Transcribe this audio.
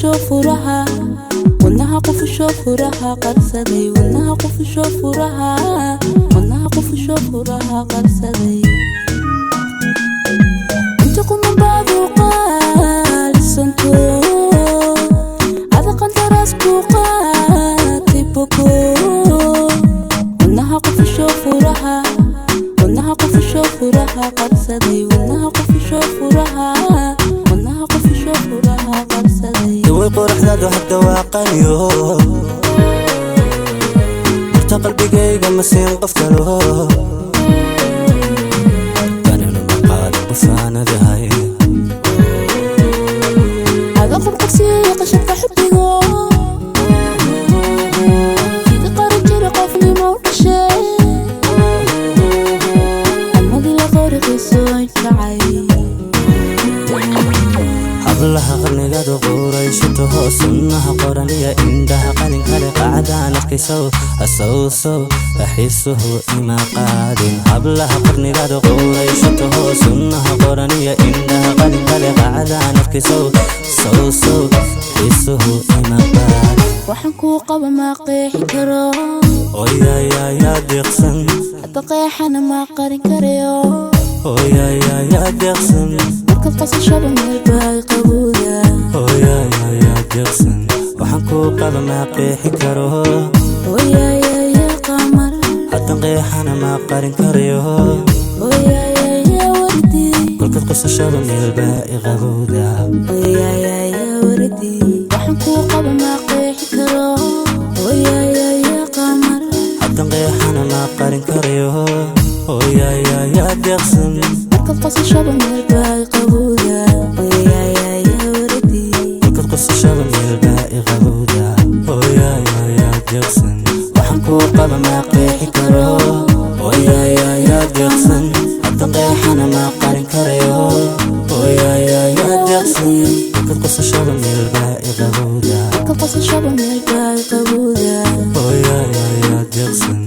فراها ونها قفش فراها قرصدي ونها قفش فراها ونها قفش فراها قرصدي انتكم من بعض وقال السنتو هذا قنت راسكو قاتبكو ونها قفش فراها ونها قفش فراها قرصدي ونها قفش فراها ونها قفش فراها قرصدي دوي قرحدادو حتى واقليو مرتا قلبي قيقا مسين قفتلو كان المقال بفانا ذهي هذا قرقسي قشف حبيقو في ذقار الجرق في موقشي الماضي لغوري قيسوي شعي hablaha qarnigaad quuraysato sunnaha qoraniya indhaha qalin kale qacdaan arkaysow asawsow axiisuhu ima qaadin hablaha qarnigaad quuraysato sunnaha qoraniya indhaha qalin kale qacdaan arkaysow sawsow axiisuhu ima qaadin waxaan kuu qaba ma qeexi karo oyaya deeqsan hadda qeexana ma qarin karayo oyaya deeqsan markaad qasashaba meel baa qabowda oyaya deeqsan waxaan kuu qaba ma qeexi karo oyaya qamar haddan qeexana ma qarin karayo oyaya wardi kolkaad qasashaba meel baa qabowda oyaya wardi waxaan kuu qaba ma qeexi karo oyaya qamar haddan qeexana ma qarin karayo oyaya deeqsan markaad qasashaba meel baa qabowda oyaya wardi kolkaad qasashaba meel baa qabowda oyaya deeqsan waxaan kuu qaba ma qeexi karo oyaya deeqsan haddan qeexana ma qarin karayo oyaya deeqsan kolkaad qasashaba meel baa qabowda markaad qasashaba meel baa qabowda oyaya deeqsan